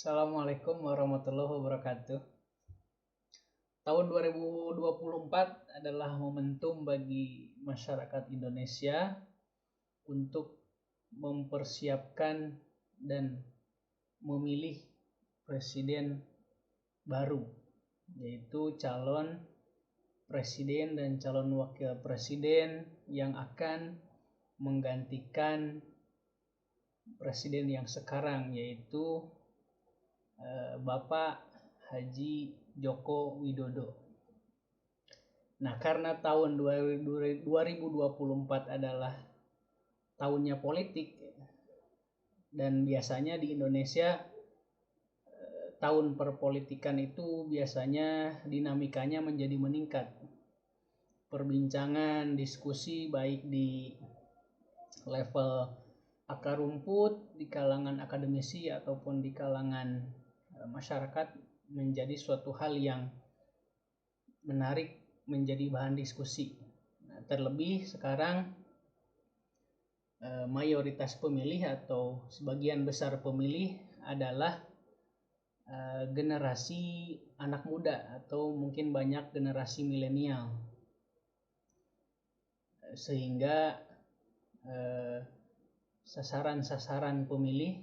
Assalamualaikum warahmatullahi wabarakatuh. Tahun 2024 adalah momentum bagi masyarakat Indonesia untuk mempersiapkan dan memilih presiden baru, yaitu calon presiden dan calon wakil presiden yang akan menggantikan presiden yang sekarang, yaitu Bapak Haji Joko Widodo. Nah, karena tahun 2024 adalah tahunnya politik, dan biasanya di Indonesia tahun perpolitikan itu biasanya dinamikanya menjadi meningkat. Perbincangan, diskusi baik di level akar rumput, di kalangan akademisi ataupun di kalangan masyarakat menjadi suatu hal yang menarik, menjadi bahan diskusi. Nah, terlebih sekarang mayoritas pemilih atau sebagian besar pemilih adalah generasi anak muda atau mungkin banyak generasi milenial, sehingga sasaran pemilih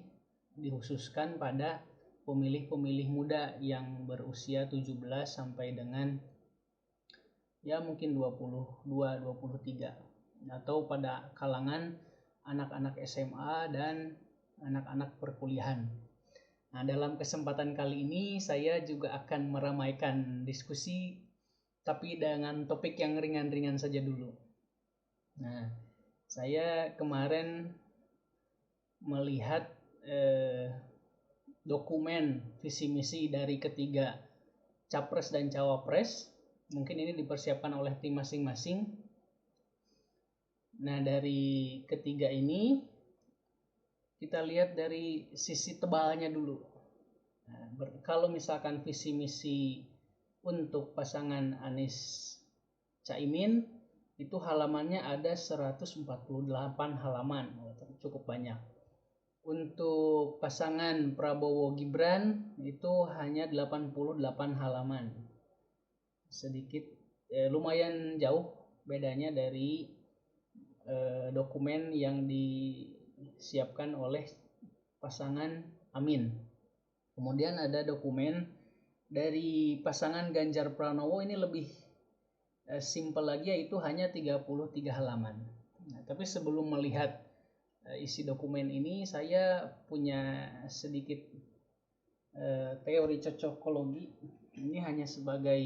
dikhususkan pada pemilih-pemilih muda yang berusia 17 sampai dengan mungkin 22, 23, atau pada kalangan anak-anak SMA dan anak-anak perkuliahan. Nah, dalam kesempatan kali ini saya juga akan meramaikan diskusi, tapi dengan topik yang ringan-ringan saja dulu. Nah, saya kemarin melihat dokumen visi misi dari ketiga capres dan cawapres. Mungkin ini dipersiapkan oleh tim masing-masing. Nah, dari ketiga ini kita lihat dari sisi tebalnya dulu. Nah, kalau misalkan visi misi untuk pasangan Anies Caimin itu halamannya ada 148 halaman, cukup banyak. Untuk pasangan Prabowo Gibran itu hanya 88 halaman. Sedikit lumayan jauh bedanya dari dokumen yang disiapkan oleh pasangan Amin. Kemudian ada dokumen dari pasangan Ganjar Pranowo, ini lebih simpel lagi, yaitu hanya 33 halaman. Nah, tapi sebelum melihat isi dokumen ini, saya punya sedikit teori cocokologi. Ini hanya sebagai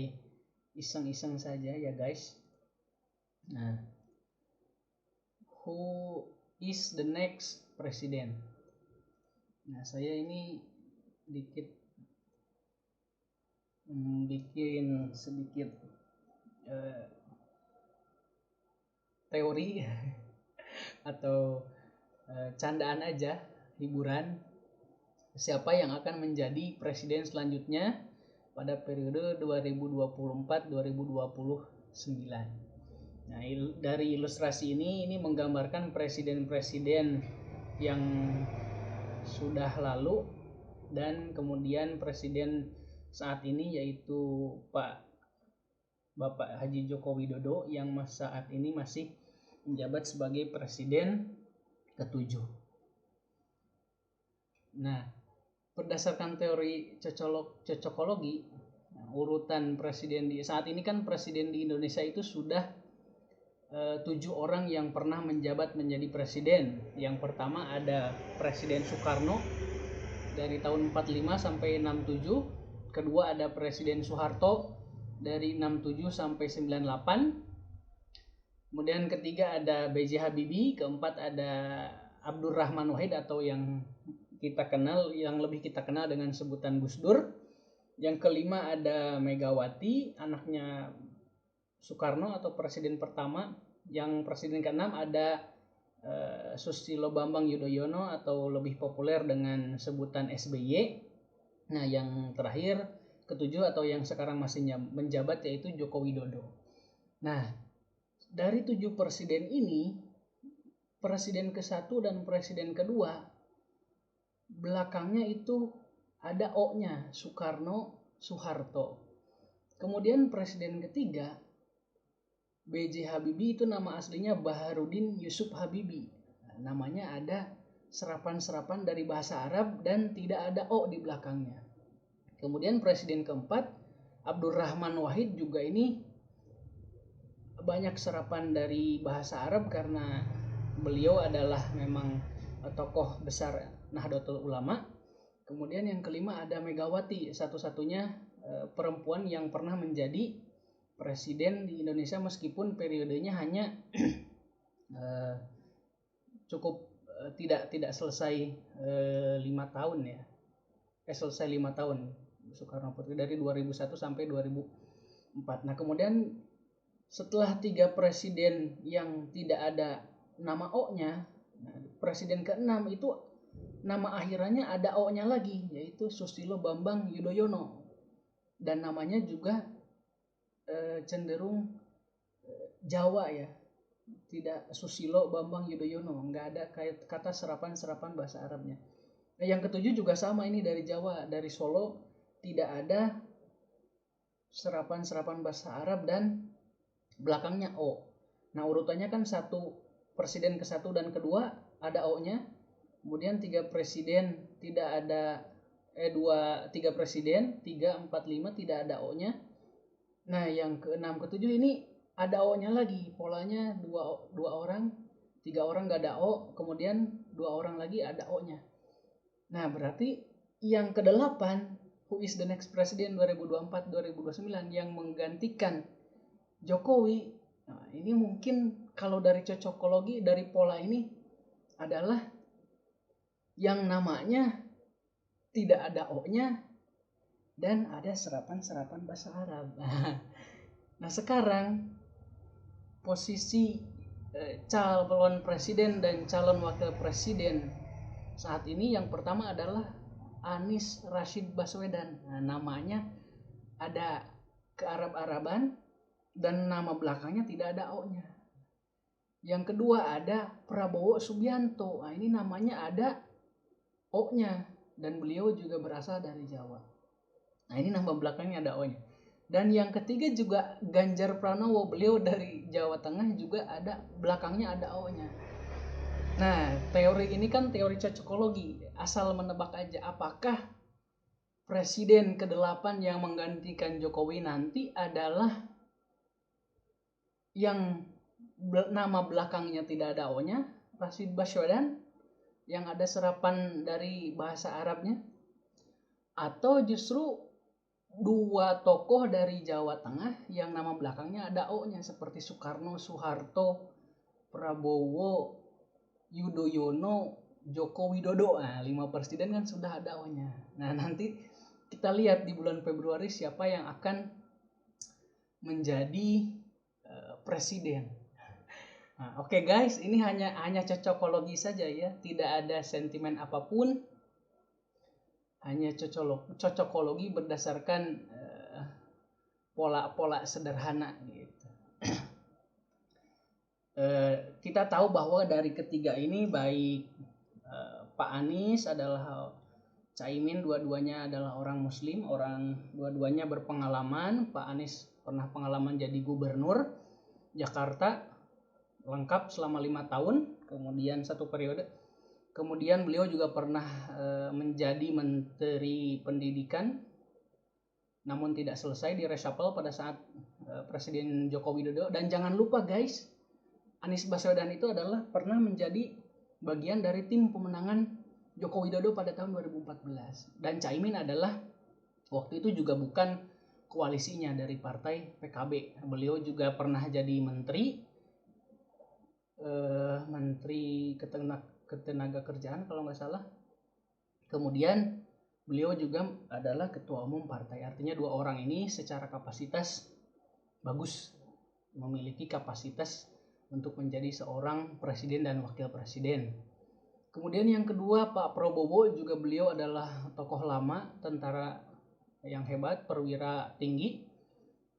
iseng-iseng saja ya guys. Nah, who is the next president? Nah, saya ini bikin sedikit teori atau candaan aja, hiburan, siapa yang akan menjadi presiden selanjutnya pada periode 2024-2029. Nah, dari ilustrasi ini menggambarkan presiden-presiden yang sudah lalu dan kemudian presiden saat ini, yaitu Bapak Haji Joko Widodo yang saat ini masih menjabat sebagai presiden ke-7. Nah, berdasarkan teori cocokologi, urutan presiden saat ini kan presiden di Indonesia itu sudah 7 orang yang pernah menjabat menjadi presiden. Yang pertama ada Presiden Soekarno dari tahun 45 sampai 67. Kedua ada Presiden Soeharto dari 67 sampai 98. Kemudian ketiga ada B.J. Habibie. Keempat ada Abdurrahman Wahid atau yang lebih kita kenal dengan sebutan Gus Dur. Yang kelima ada Megawati, anaknya Soekarno atau presiden pertama. Yang presiden ke-6 ada Susilo Bambang Yudhoyono atau lebih populer dengan sebutan SBY. Nah, yang terakhir ke-7 atau yang sekarang masih menjabat yaitu Joko Widodo. Nah, dari 7 presiden ini, presiden ke-1 dan presiden ke-2 belakangnya itu ada O-nya, Soekarno Soeharto. Kemudian presiden ketiga B.J. Habibie itu nama aslinya Baharudin Yusuf Habibie. Namanya ada serapan-serapan dari bahasa Arab dan tidak ada O di belakangnya. Kemudian presiden keempat Abdurrahman Wahid juga ini banyak serapan dari bahasa Arab karena beliau adalah memang tokoh besar Nahdlatul Ulama. Kemudian yang kelima ada Megawati, satu-satunya perempuan yang pernah menjadi presiden di Indonesia meskipun periodenya hanya cukup tidak selesai 5 tahun ya. Selesai 5 tahun Soekarno Putri dari 2001 sampai 2004. Nah, kemudian setelah 3 presiden yang tidak ada nama O-nya, presiden ke-6 itu nama akhirannya ada O-nya lagi, yaitu Susilo Bambang Yudhoyono. Dan namanya juga cenderung Jawa ya, tidak Susilo Bambang Yudhoyono, nggak ada kata serapan-serapan bahasa Arabnya. Nah, yang ketujuh juga sama, ini dari Jawa, dari Solo, tidak ada serapan-serapan bahasa Arab dan belakangnya O. Nah, urutannya kan presiden ke-1 dan ke-2 ada O-nya. Kemudian 3 presiden tidak ada 3 presiden 3, 4, 5 tidak ada O-nya. Nah, yang ke-6, ke-7 ini ada O-nya lagi. Polanya 2 orang, 3 orang gak ada O, kemudian 2 orang lagi ada O-nya. Nah, berarti yang ke-8, who is the next president 2024-2029 yang menggantikan Jokowi. Nah, ini mungkin kalau dari cocokologi, dari pola ini adalah yang namanya tidak ada O-nya dan ada serapan-serapan bahasa Arab. Nah, sekarang posisi calon presiden dan calon wakil presiden saat ini yang pertama adalah Anies Rashid Baswedan. Nah, namanya ada kearab-araban dan nama belakangnya tidak ada O-nya. Yang kedua ada Prabowo Subianto. Nah, ini namanya ada O-nya dan beliau juga berasal dari Jawa. Nah, ini nama belakangnya ada O-nya. Dan yang ketiga juga Ganjar Pranowo, beliau dari Jawa Tengah juga ada belakangnya ada O-nya. Nah, teori ini kan teori cocokologi, asal menebak aja apakah presiden ke-8 yang menggantikan Jokowi nanti adalah yang nama belakangnya tidak ada O-nya, Rashid Baswedan, yang ada serapan dari bahasa Arabnya, atau justru 2 tokoh dari Jawa Tengah yang nama belakangnya ada O-nya seperti Soekarno, Soeharto, Prabowo, Yudhoyono, Joko Widodo. Nah, 5 presiden kan sudah ada O-nya. Nah, nanti kita lihat di bulan Februari siapa yang akan menjadi presiden. Nah, oke guys, ini hanya cocokologi saja ya, tidak ada sentimen apapun, hanya cocokologi berdasarkan pola-pola sederhana gitu. Kita tahu bahwa dari ketiga ini baik Pak Anies adalah Caimin, dua-duanya adalah orang Muslim, dua-duanya berpengalaman. Pak Anies pernah pengalaman jadi gubernur Jakarta lengkap selama 5 tahun, kemudian 1 periode. Kemudian beliau juga pernah menjadi Menteri Pendidikan, namun tidak selesai di reshuffle pada saat Presiden Joko Widodo. Dan jangan lupa guys, Anies Baswedan itu adalah pernah menjadi bagian dari tim pemenangan Joko Widodo pada tahun 2014. Dan Caimin adalah waktu itu juga bukan koalisinya dari partai PKB. Beliau juga pernah jadi menteri ketenagakerjaan kalau nggak salah. Kemudian beliau juga adalah ketua umum partai. Artinya 2 orang ini secara kapasitas bagus, memiliki kapasitas untuk menjadi seorang presiden dan wakil presiden. Kemudian yang kedua Pak Prabowo, juga beliau adalah tokoh lama, tentara yang hebat, perwira tinggi.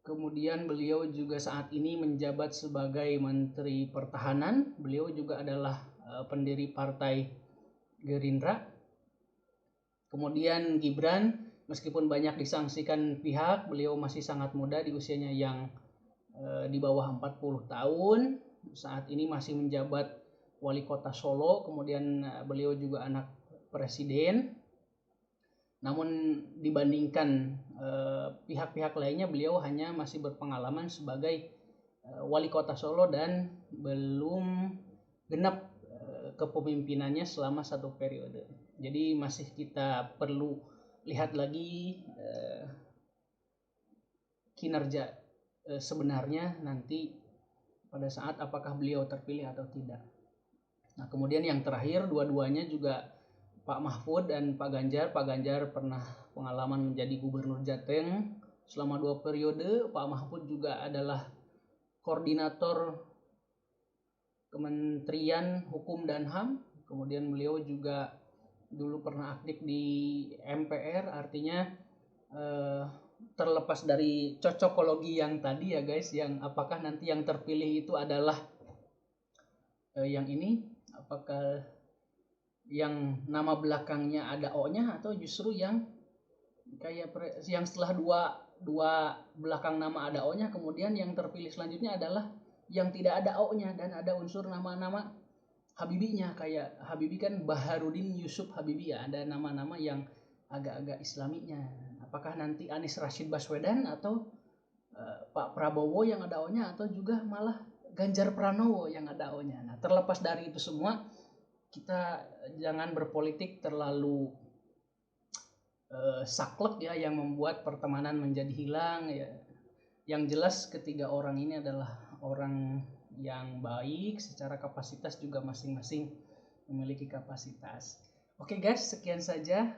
Kemudian beliau juga saat ini menjabat sebagai Menteri Pertahanan. Beliau juga adalah pendiri Partai Gerindra. Kemudian Gibran, meskipun banyak disangsikan pihak, beliau masih sangat muda di usianya yang di bawah 40 tahun. Saat ini masih menjabat wali kota Solo, kemudian beliau juga anak presiden. Namun dibandingkan pihak-pihak lainnya, beliau hanya masih berpengalaman sebagai wali kota Solo dan belum genap kepemimpinannya selama 1 periode. Jadi masih kita perlu lihat lagi kinerja sebenarnya nanti pada saat apakah beliau terpilih atau tidak. Nah, kemudian yang terakhir, dua-duanya juga Pak Mahfud dan Pak Ganjar. Pak Ganjar pernah pengalaman menjadi gubernur Jateng selama 2 periode. Pak Mahfud juga adalah koordinator Kementerian Hukum dan HAM. Kemudian beliau juga dulu pernah aktif di MPR. Artinya terlepas dari cocokologi yang tadi ya guys, yang apakah nanti yang terpilih itu adalah yang ini, apakah yang nama belakangnya ada O-nya atau justru yang kayak yang setelah dua belakang nama ada O-nya, kemudian yang terpilih selanjutnya adalah yang tidak ada O-nya dan ada unsur nama-nama Habibinya. Kayak Habibie kan Baharudin Yusuf Habibie ya, ada nama-nama yang agak-agak islaminya. Apakah nanti Anies Rashid Baswedan atau Pak Prabowo yang ada O-nya, atau juga malah Ganjar Pranowo yang ada O-nya. Nah, terlepas dari itu semua, kita jangan berpolitik terlalu saklek ya, yang membuat pertemanan menjadi hilang ya. Yang jelas ketiga orang ini adalah orang yang baik, secara kapasitas juga masing-masing memiliki kapasitas. Oke guys, sekian saja.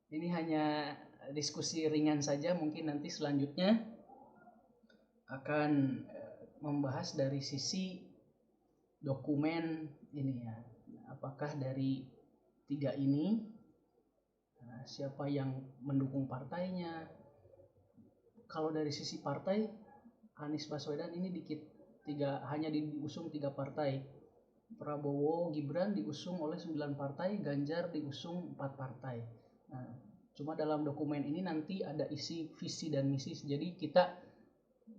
Ini hanya diskusi ringan saja. Mungkin nanti selanjutnya akan membahas dari sisi dokumen ini ya. Apakah dari 3 ini siapa yang mendukung partainya. Kalau dari sisi partai, Anies Baswedan ini dikit, hanya diusung 3 partai. Prabowo Gibran diusung oleh 9 partai, Ganjar diusung 4 partai. Nah, cuma dalam dokumen ini nanti ada isi visi dan misi. Jadi kita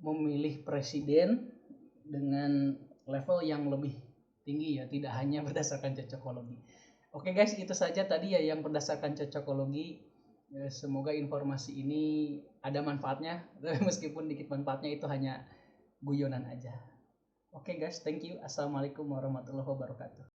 memilih presiden dengan level yang lebih tinggi ya, tidak hanya berdasarkan cocokologi. Oke guys, itu saja tadi ya yang berdasarkan cocokologi. Semoga informasi ini ada manfaatnya, meskipun dikit manfaatnya, itu hanya guyonan aja. Oke guys, thank you. Assalamualaikum warahmatullahi wabarakatuh.